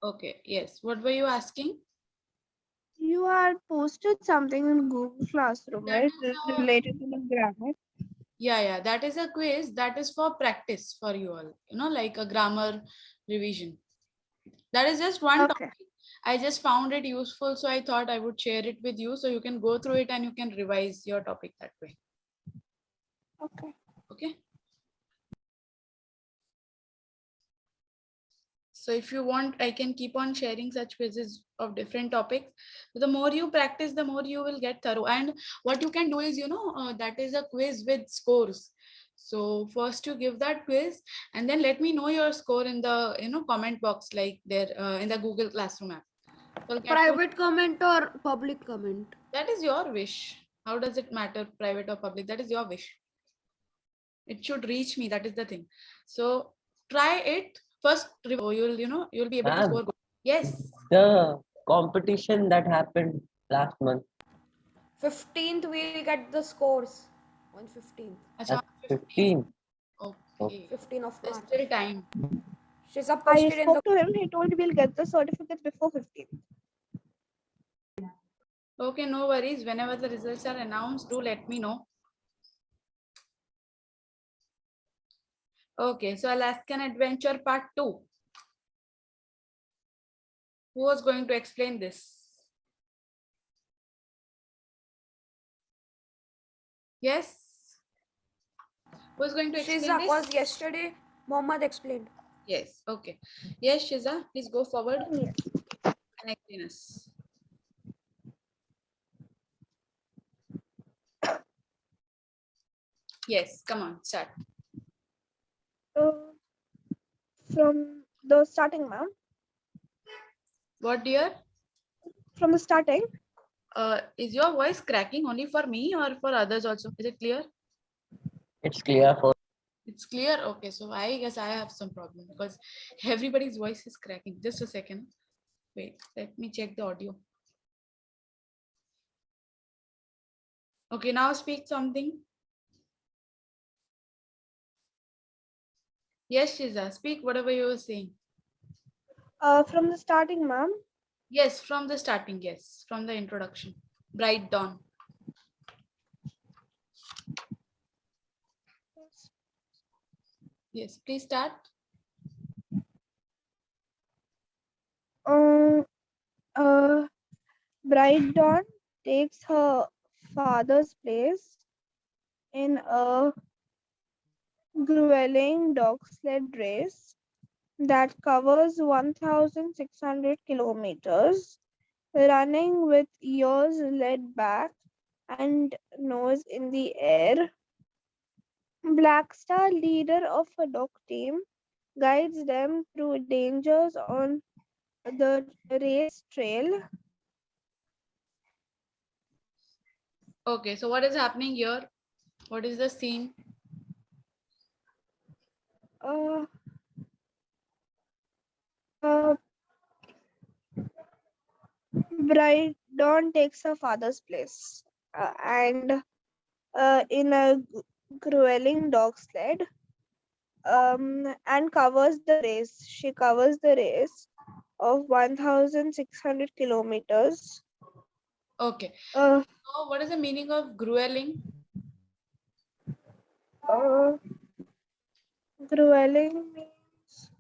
Okay, yes. What were you asking? You had posted something in Google Classroom, That right? is Related to the grammar. yeah, that is a quiz that is for practice for you all, like a grammar revision. That is just one Okay. topic. I just found it useful, so I thought I would share it with you so you can go through it and you can revise your topic that way. Okay. Okay. So if you want, I can keep on sharing such quizzes of different topics. The more you practice, the more you will get thorough. And what you can do is, that is a quiz with scores. So first you give that quiz and then let me know your score in the, comment box, like there in the Google Classroom app. So I'll get to, Private comment or public comment? that is your wish. How does it matter, private or public? That is your wish. It should reach me. That is the thing. So try it first. You'll be able to Ma'am, score good. Yes. the competition that happened last month 15th we'll get the scores on 15th. Acha, at 15. 15. Okay. 15 of There's March. still time. Shisa I posted in the spoke to him. He told we'll get the certificates before 15th. Okay, no worries. Whenever the results are announced, do let me know. Okay, so Alaskan Adventure Part 2. Who was going to explain this? Yes? Who is going to explain Shiza, this? cause yesterday Mohammed explained. Yes, okay. Yes, Shiza, please go forward Yes. and explain us. Yes, come on, start. Uh, from the starting, ma'am. What, dear? From the starting. Is your voice cracking only for me or for others also? Is it clear? It's clear for It's clear. Okay, so I guess I have some problem because everybody's voice is cracking. Just a second. Wait, let me check the audio. Okay, now speak something. Yes, Shiza, speak whatever you were saying. From the starting, ma'am. Yes, from the starting. Yes, from the introduction. Bright dawn. Yes, please start. Um, uh, Bright Dawn takes her father's place in a grueling dog sled race that covers 1,600 kilometers, running with ears laid back and nose in the air. Black Star, leader of a dog team, guides them through dangers on the race trail. Okay, so what is happening here? What is the scene? Uh, uh, Bright Dawn takes her father's place, and in a grueling dog sled, and covers the race. She covers the race of 1,600 kilometers. Okay. Uh, So what is the meaning of grueling? uh, Grueling means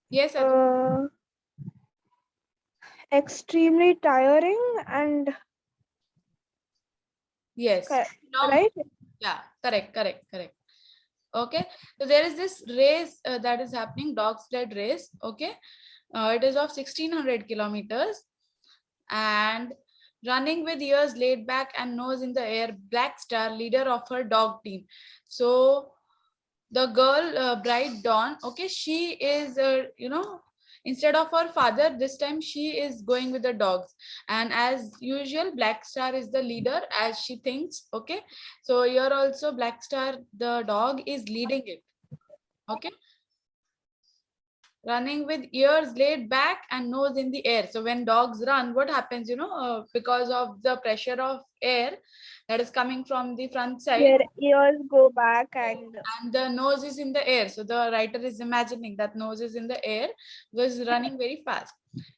Yes, Adu. extremely tiring and Yes. Long. right. Yeah, correct. Okay, so there is this race that is happening, dog sled race. Okay, it is of 1,600 kilometers and running with ears laid back and nose in the air. Black Star, leader of her dog team. So the girl, Bright Dawn. Okay, she is, instead of her father, this time she is going with the dogs. And as usual, Black Star is the leader as she thinks. Okay, so here also Black Star, the dog, is leading it. Okay, running with ears laid back and nose in the air. So when dogs run, what happens, because of the pressure of air, that is coming from the front side, Their ears go back and and the nose is in the air. So the writer is imagining that nose is in the air, was running very fast,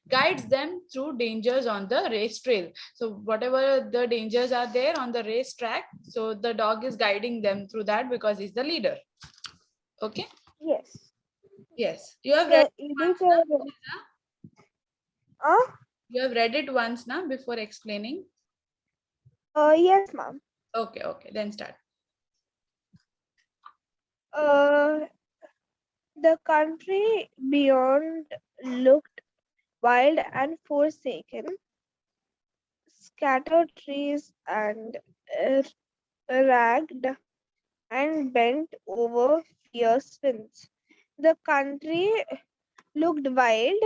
guides them through dangers on the race trail. So whatever the dangers are there on the race track, so the dog is guiding them through that because he's the leader. Okay. yes. Yes, you have read The it once editor. now. Uh, You have read it once now before explaining. yes, ma'am. Okay, okay, then start. Uh, the country beyond looked wild and forsaken, scattered trees and uh, ragged and bent over fierce winds. The country looked wild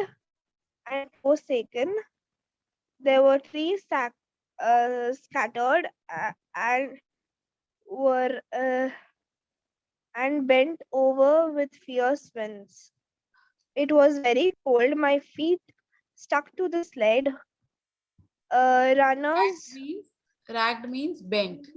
and forsaken. There were trees scattered and were and bent over with fierce winds. It was very cold. My feet stuck to the sled. Ragged Runners, means ragged means bent.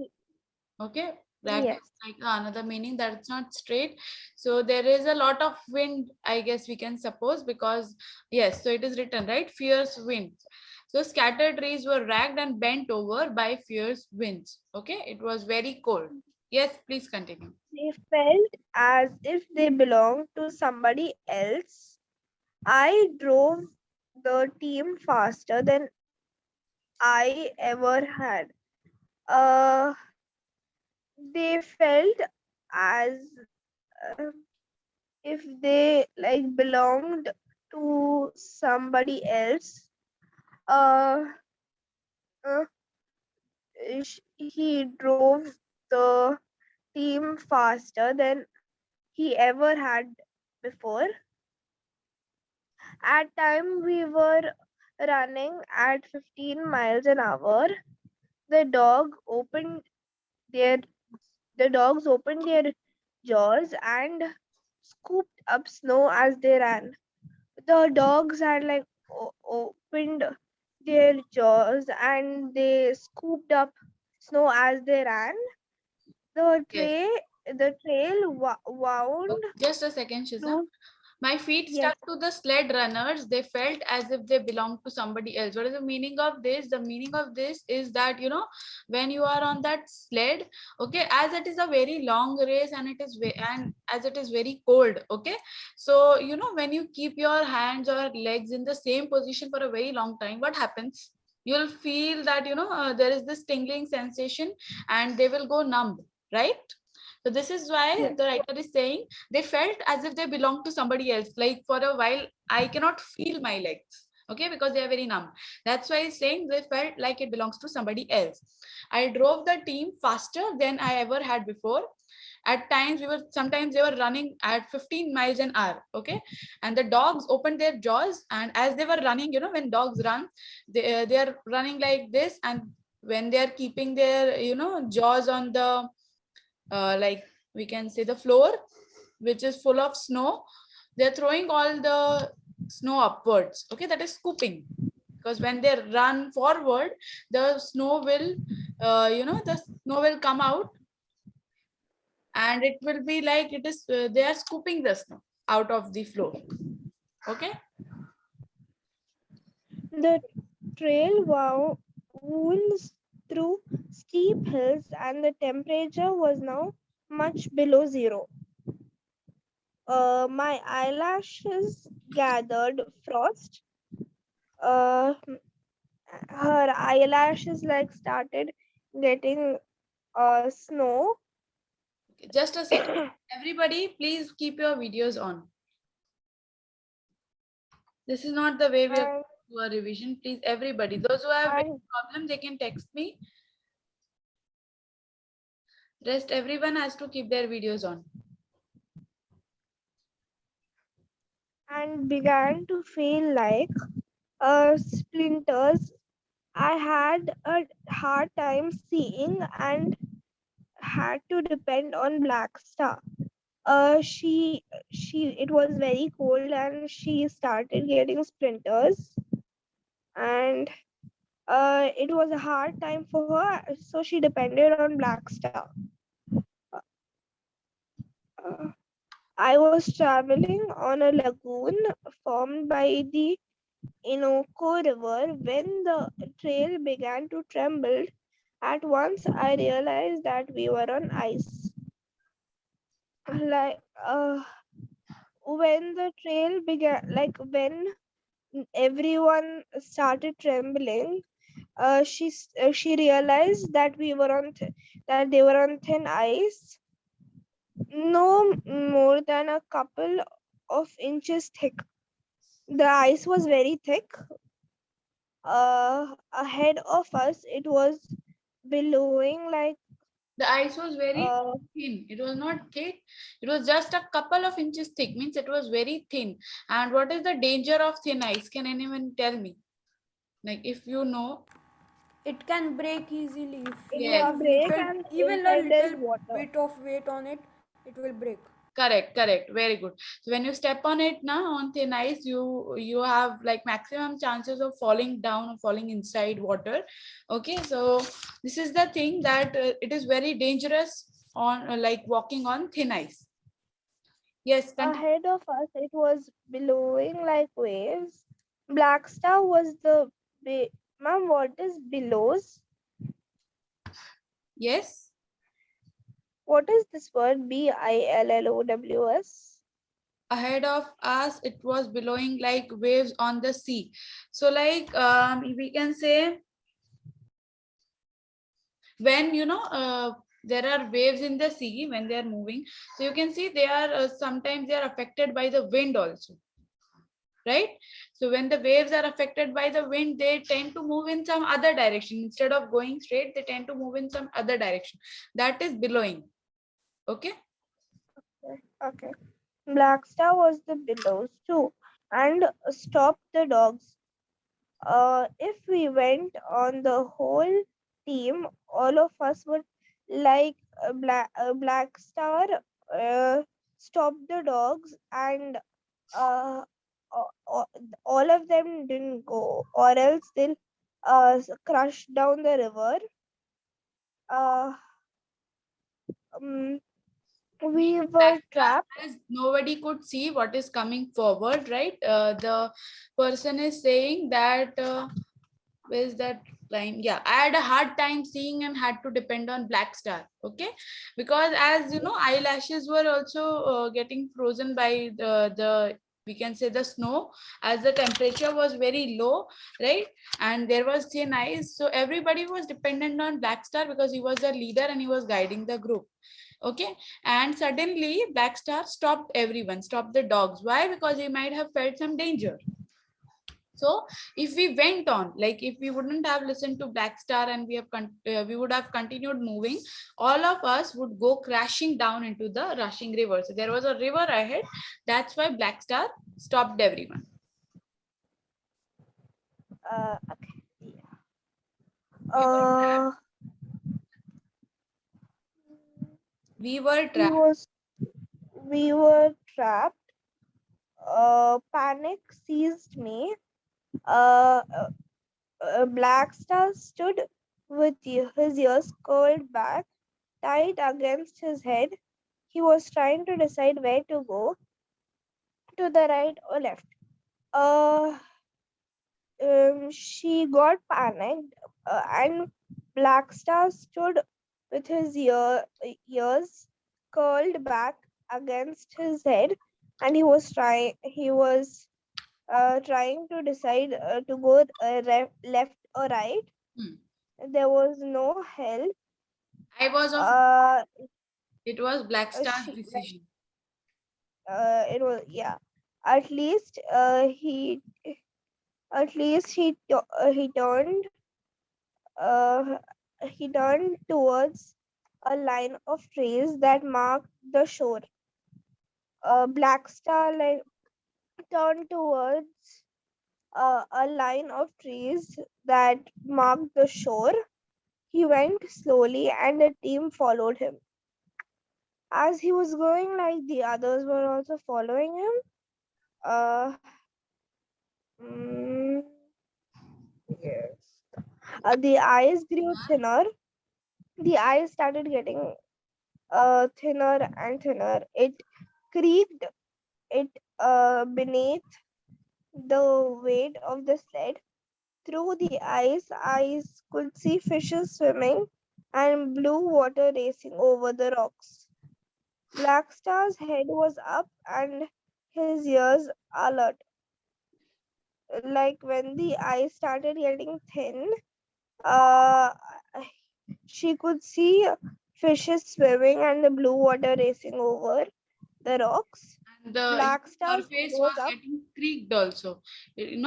Okay, ragged yes, is like another meaning that it's not straight. So there is a lot of wind, I guess we can suppose, because yes, so it is written right, fierce winds. So scattered trees were ragged and bent over by fierce winds. Okay, it was very cold. Yes, please continue. they felt as if they belonged to somebody else. I drove the team faster than I ever had. Uh, they felt as uh, if they like belonged to somebody else. Uh, uh, he drove the team faster than he ever had before. At time we were running at 15 miles an hour. The dog opened their the dogs opened their jaws and scooped up snow as they ran. The dogs had like opened their jaws and they scooped up snow as they ran. The Yes. trail wound Just a second, Shiza. through. My feet stuck Yes, to the sled runners. They felt as if they belonged to somebody else. What is the meaning of this? The meaning of this is that, you know, when you are on that sled, okay, as it is a very long race and and as it is very cold, okay. So, you know, when you keep your hands or legs in the same position for a very long time, what happens? You'll feel that, you know, there is this tingling sensation and they will go numb, right? So this is why yes. the writer is saying they felt as if they belong to somebody else. Like for a while, I cannot feel my legs. Okay, because they are very numb. That's why he's saying they felt like it belongs to somebody else. I drove the team faster than I ever had before. At times sometimes they were running at 15 miles an hour. Okay, and the dogs opened their jaws, and as they were running, you know, when dogs run, they are running like this, and when they are keeping their, you know, jaws on the like we can say the floor, which is full of snow, they're throwing all the snow upwards. Okay, that is scooping, because when they run forward, the snow will you know, the snow will come out, and it will be like it is they are scooping the snow out of the floor. Okay. The trail wounds through steep hills and the temperature was now much below zero. My eyelashes gathered frost. Uh, her eyelashes like started getting snow. Just a second, everybody please keep your videos on. This is not the way we are and to a revision. Please, everybody, those who have any and problem, they can text me. Rest everyone has to keep their videos on. and began to feel like splinters. I had a hard time seeing and had to depend on Black Star. It was very cold and she started getting splinters, and It was a hard time for her, so she depended on Black Star. Uh, I was traveling on a lagoon formed by the Inoko River when the trail began to tremble. At once, I realized that we were on ice. Like when the trail began, like when everyone started trembling, she realized that we were on that they were on thin ice, no more than a couple of inches thick. The ice was very thick. Ahead of us, it was billowing like The ice was very uh, thin. It was not thick. It was just a couple of inches thick. Means it was very thin. And what is the danger of thin ice? Can anyone tell me? Like if you know. It can break easily if it you Yes. can have break, little, and even a inside there's little water. bit of weight on it. It will break. Correct, correct. Very good. So when you step on it now on thin ice, you have like maximum chances of falling down or falling inside water. Okay, so this is the thing that it is very dangerous on like walking on thin ice. Yes, continue. Ahead of us, it was billowing like waves. Black Star was the ma'am. What is billows? Yes. What is this word? Billows? Ahead of us, it was billowing like waves on the sea. So like we can say when there are waves in the sea when they are moving, so you can see they are sometimes they are affected by the wind also, right? So when the waves are affected by the wind, they tend to move in some other direction. Instead of going straight, they tend to move in some other direction. That is billowing. Okay. Okay. Black Star was the billows too, and stopped the dogs. If we went on the whole team, all of us would like Black Star. Stop the dogs, and uh, all of them didn't go, or else they'll crush down the river. Uh, um, we Black were star, trapped. as nobody could see what is coming forward, right? The person is saying that where's that line? Yeah, I had a hard time seeing and had to depend on Black Star. Okay, because as you know, eyelashes were also getting frozen by the we can say the snow, as the temperature was very low, right? And there was thin ice, so everybody was dependent on Black Star because he was the leader and he was guiding the group. Okay, and suddenly Black Star stopped everyone, stopped the dogs. Why? Because he might have felt some danger. So if we went on, like if we wouldn't have listened to Black Star and we would have continued moving, all of us would go crashing down into the rushing river. So there was a river ahead. That's why Black Star stopped everyone. Okay. Yeah. We were Uh, trapped. We were we trapped. was we were trapped. Panic seized me. Uh, uh, Black Star stood with his ears curled back, tight against his head. He was trying to decide where to go, to the right or left. Uh, she got panicked, and Black Star stood with his ears curled back against his head, and he was trying to decide to go left or right. Hmm. There was no help. I was of. Uh, It was Black Star's she like decision. it was, yeah. At least he turned uh, he turned towards a line of trees that marked the shore. Black Star like turned towards a line of trees that marked the shore. He went slowly, and the team followed him. As he was going, like the others were also following him. Uh, mm, yes. The ice grew thinner. The ice started getting thinner and thinner. It creaked it beneath the weight of the sled. Through the ice could see fishes swimming and blue water racing over the rocks. Blackstar's head was up and his ears alert. Like when the ice started getting thin, uh, she could see fishes swimming and the blue water racing over the rocks. And the Blackstar's head surface was was up. getting creaked also. It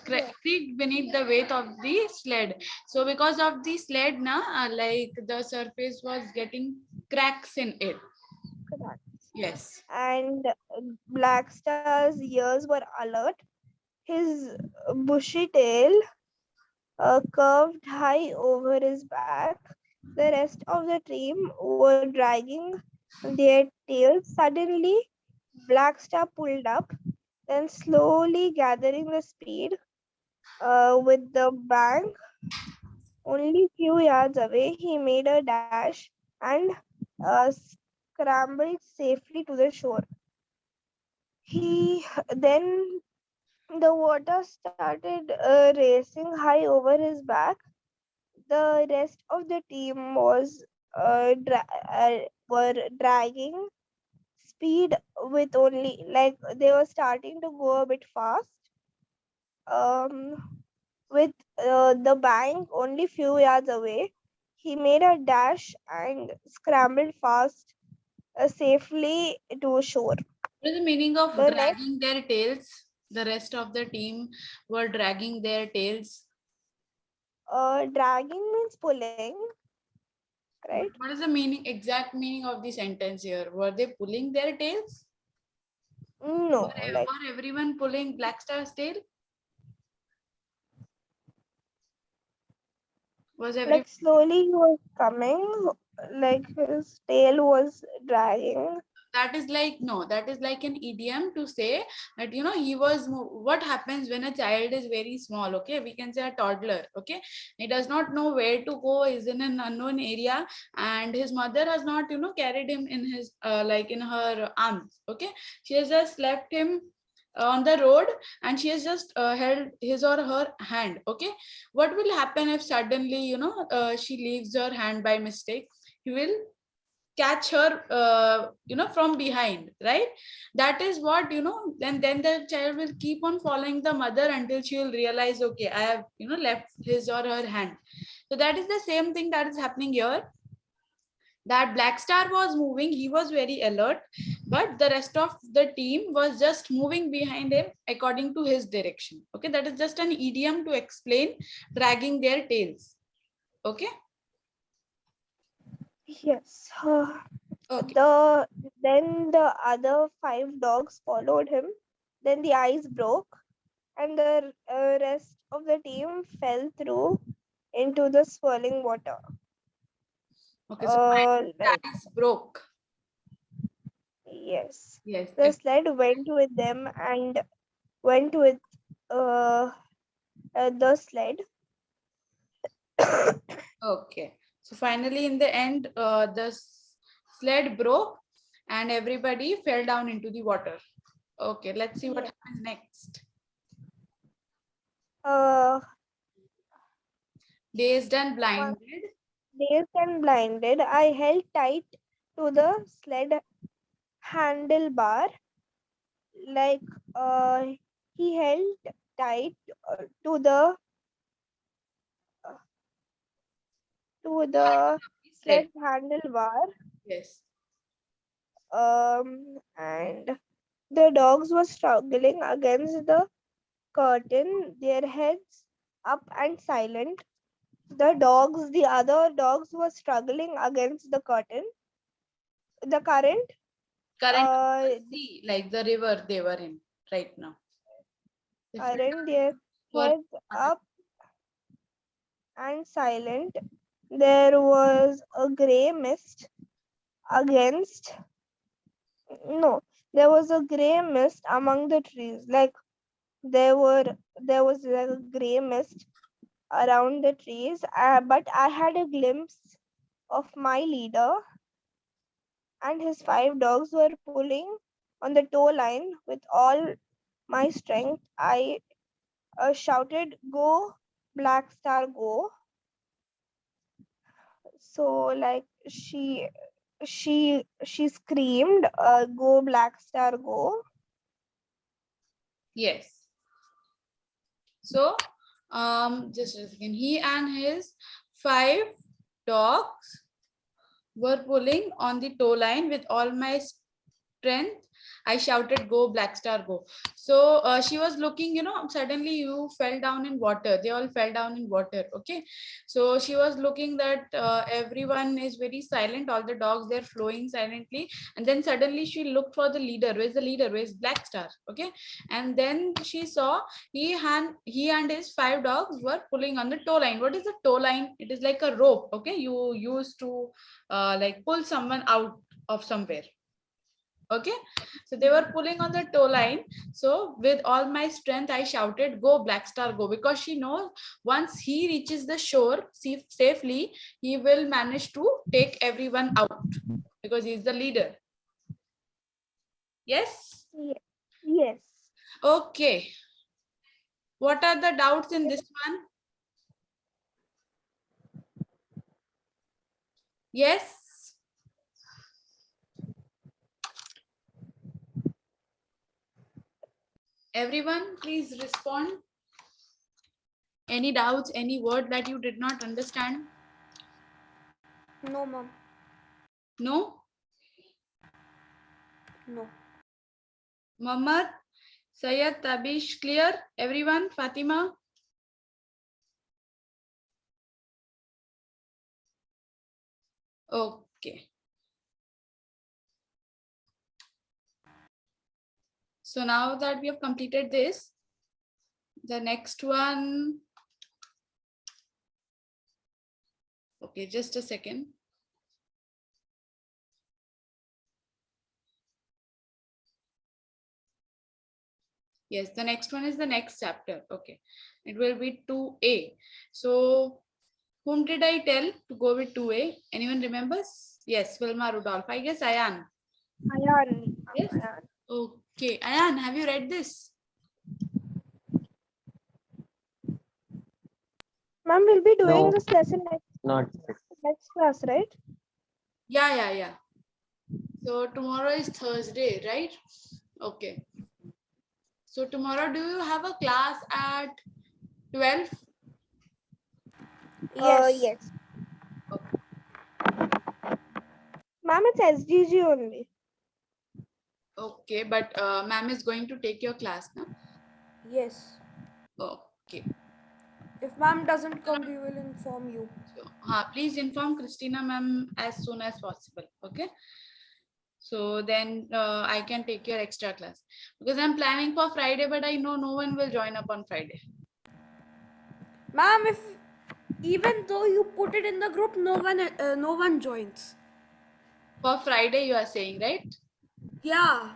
Yeah, creaked beneath the weight of the sled. So because of the sled, like the surface was getting cracks in it. correct. Yes. And Blackstar's ears were alert. His bushy tail curved high over his back. The rest of the team were dragging their tails. Suddenly, Blackstar pulled up, then slowly gathering the speed with the bank only few yards away. He made a dash and uh, scrambled safely to the shore. He then the water started racing high over his back. The rest of the team were dragging speed with only like they were starting to go a bit fast with the bank only few yards away. He made a dash and scrambled fast safely to shore. What is the meaning of The next dragging their tails? The rest of the team were dragging their tails. dragging means pulling, right? But what is the meaning, exact meaning of the sentence here? Were they pulling their tails? No, like Were everyone pulling Black Star's tail? Was every slowly he was coming, like his tail was dragging. That is like, no, that is like an idiom to say that what happens when a child is very small, okay, we can say a toddler, okay, he does not know where to go, is in an unknown area, and his mother has not carried him in his like in her arms, okay, she has just left him on the road, and she has just held his or her hand, okay. What will happen if suddenly she leaves her hand by mistake? He will catch her from behind, right? That is what, then the child will keep on following the mother until she will realize, okay, I have left his or her hand. So that is the same thing that is happening here, that Black Star was moving, he was very alert, but the rest of the team was just moving behind him according to his direction, okay. That is just an idiom to explain dragging their tails, okay. Yes. Okay. Then the other five dogs followed him. Then the ice broke, and the rest of the team fell through into the swirling water. Okay, so Like ice broke. yes, Yes. the sled went with them and went with uh, the sled. Okay. So finally, in the end, the sled broke and everybody fell down into the water. Okay, let's see what Yeah. happens next. Uh, Dazed and Once blinded. dazed and blinded, I held tight to the sled handlebar, like he held tight to uh, the Sled. sled handlebar, Yes. and the dogs were struggling against the curtain, their heads up and silent. The other dogs were struggling against the current. Current of Uh, the sea, like the river they were in right now. They fell Current, down their into the heads water. up and silent. There was a grey mist against no, there was a grey mist among the trees. Like there was like a grey mist around the trees, but I had a glimpse of my leader and his 5 dogs were pulling on the tow line with all my strength. I shouted, "Go, Black Star, go!" So, like, she screamed, "Go, Black Star, go!" Yes. So, just a second. He and his 5 dogs were pulling on the tow line with all my strength. I shouted, "Go, Black Star, go!" So she was looking, suddenly you fell down in water. They all fell down in water. Okay. So she was looking that everyone is very silent. All the dogs, they're flowing silently. And then suddenly she looked for the leader. Where's the leader? Where's Black Star? Okay. And then she saw he and his 5 dogs were pulling on the tow line. What is the tow line? It is like a rope. Okay. You used to like pull someone out of somewhere. Okay, so they were pulling on the tow line. So with all my strength I shouted, "Go, Black Star, go!" Because she knows once he reaches the shore safely, he will manage to take everyone out because he's the leader. Yes. Yes. Okay, what are the doubts in this one? Yes, everyone please respond. Any doubts, any word that you did not understand? No, mom. No. No. Muhammad, Sayed, Tabish, clear? Everyone? Fatima? Okay. So now that we have completed this, the next one. Okay, just a second. Yes, the next one is the next chapter. Okay, it will be 2A. So whom did I tell to go with 2A? Anyone remembers? Yes, Wilma Rudolph. I guess Ayan. Ayan. Yes. Okay, Ayan, have you read this? Ma'am, we'll be doing No. this lesson Not next class, right? Yeah. So tomorrow is Thursday, right? Okay. So tomorrow, do you have a class at 12? Yes. Yes. Ma'am, it's SDG only. Okay, but ma'am is going to take your class now. Yes. Okay. If ma'am doesn't come, we will inform you. So, please inform Christina ma'am as soon as possible. Okay. So then I can take your extra class because I'm planning for Friday, but I know no one will join up on Friday. Ma'am, if even though you put it in the group, no one joins. For Friday, you are saying, right? Yeah.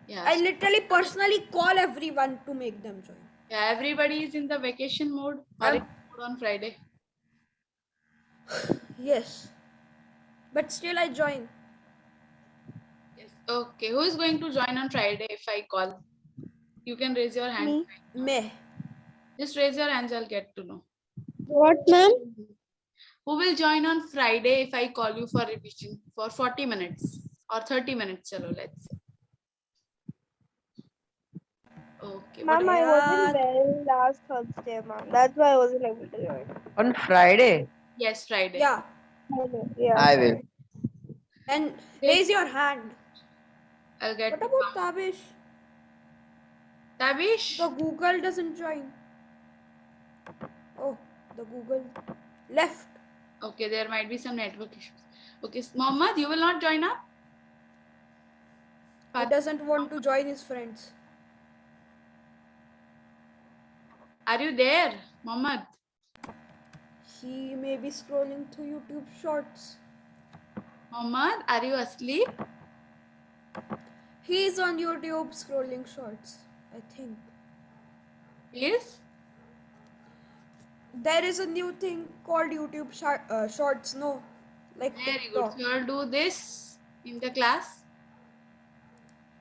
Yeah. I literally personally call everyone to make them join. Yeah, everybody is in the vacation mode or in mode on Friday. Yes. But still, I join. Yes. Okay. Who is going to join on Friday if I call? You can raise your hand. Me. Meh. Just raise your hands, I'll get to know. What, ma'am? Who will join on Friday if I call you for revision for 40 minutes or 30 minutes? Chalo, let's say. Okay. What? Ma'am, I wasn't well last Thursday, ma'am. That's why I wasn't able to join. on Friday. Yes, Friday. Yeah. Yeah. I will. And Okay. raise your hand. I'll get What to about count. Tabish? Tabish? The Google doesn't join. Oh, the Google left. Okay, there might be some network issues. Okay, Mohammed, you will not join up? He doesn't want to join his friends. Are you there, Mohammed? He may be scrolling through YouTube shorts. Mohammed, are you asleep? He's on YouTube scrolling shorts, I think. Please? There is a new thing called YouTube Shorts, no? Like Very good. TikTok. So I'll do this in the class.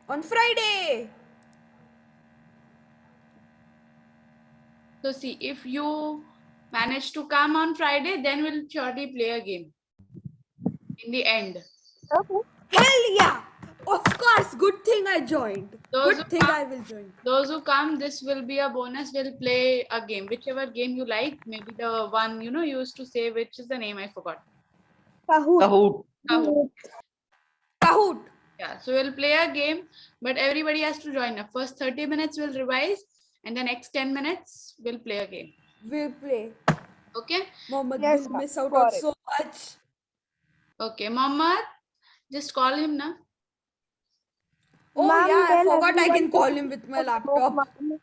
On Friday! So see, if you manage to come on Friday, then we'll surely play a game in the end. Okay. Hell yeah! Of course, good thing I joined. Those who Good thing come, I will join. those who come, this will be a bonus. We'll play a game, whichever game you like. Maybe the one you used to say, which is the name I forgot. Kahoot. Kahoot. Kahoot. Kahoot! Yeah, so we'll play a game, but everybody has to join up. First 30 minutes we'll revise, and the next 10 minutes we'll play a game. We'll play. Okay? Mohammed Yes, will ma'am. miss out Got on it. so much. Okay, Mohammed, just call him now. Oh Ma'am, yeah, I tell forgot I everyone can to call join him with my the group, laptop. ma'am.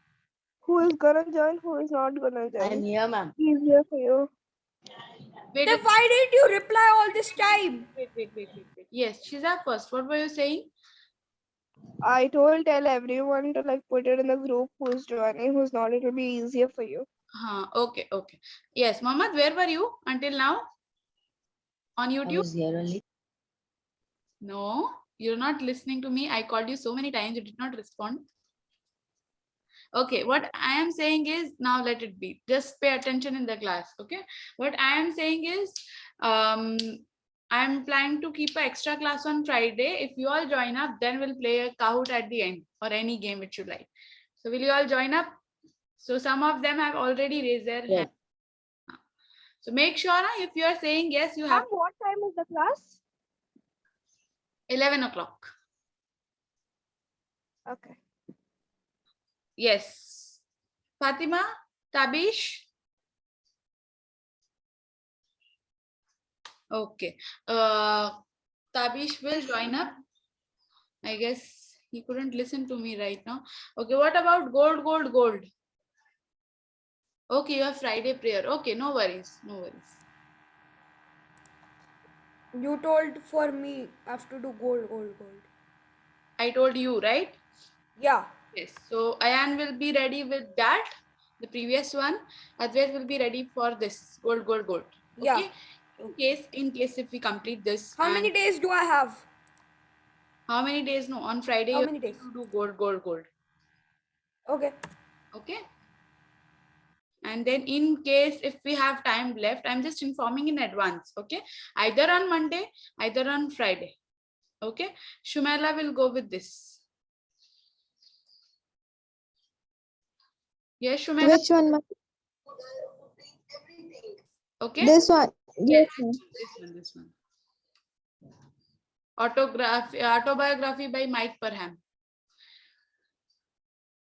Who is gonna join? Who is not gonna I'm join? here, ma'am. Easier for you. Wait, Then why didn't you reply all this time? wait. Yes, Shiza first. What were you saying? I tell everyone to like put it in the group who's joining, who's not. It'll be easier for you. Okay. Yes, Mohammed, where were you until now? On I YouTube? was here only. No, you're not listening to me. I called you so many times, you did not respond. Okay, what I am saying is, now let it be. Just pay attention in the class, okay? What I am saying is, I'm planning to keep an extra class on Friday. If you all join up, then we'll play a Kahoot at the end or any game which you like. So will you all join up? So some of them have already raised their Yes. hand. So make sure if you are saying yes, you have Ma'am, what time is the class? 11 o'clock. Okay. Yes. Fatima, Tabish. Okay. Tabish will join up. I guess he couldn't listen to me right now. Okay, what about gold? Okay, you have Friday prayer. Okay, no worries. You told for me I have to do gold. I told you, right? Yeah. Yes. So Ayan will be ready with that, the previous one. Advait will be ready for this gold. Okay. Yeah. In case if we complete this. How and many days do I have? how many days? No, on Friday How you many have days? to do gold. Okay. Okay. And then in case if we have time left, I'm just informing in advance. Okay. Either on Monday, either on Friday. Okay. Shumela will go with this. Yes, Shumela. Which one, ma'am? Okay. This one. Yes, Yes, ma'am. this one. Autobiography by Mike Perham.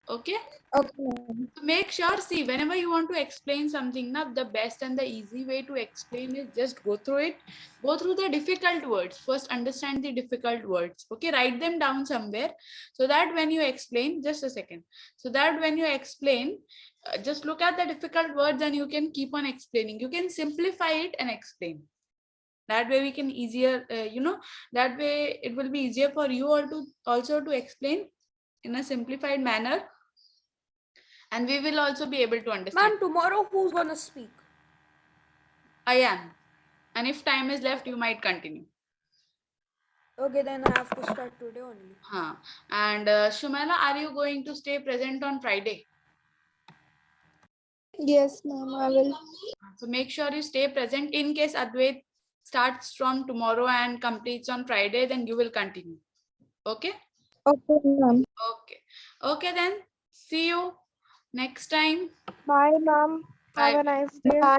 Okay. Okay, ma'am. So make sure, see, whenever you want to explain something, now the best and the easy way to explain is just go through it. Go through the difficult words. First, understand the difficult words. Okay, write them down somewhere so that when you explain, just a second. So that when you explain, just look at the difficult words and you can keep on explaining. You can simplify it and explain. That way we can easier, that way it will be easier for you all to also to explain in a simplified manner. And we will also be able to understand. Ma'am, tomorrow who's gonna speak? I am. And if time is left, you might continue. Okay, then I have to start today only. And Shumela, are you going to stay present on Friday? Yes, ma'am. I will. So make sure you stay present. In case Advait starts from tomorrow and completes on Friday, then you will continue. Okay? Okay, ma'am. Okay then. See you next time. Bye, ma'am. Have Bye. a nice day. Bye.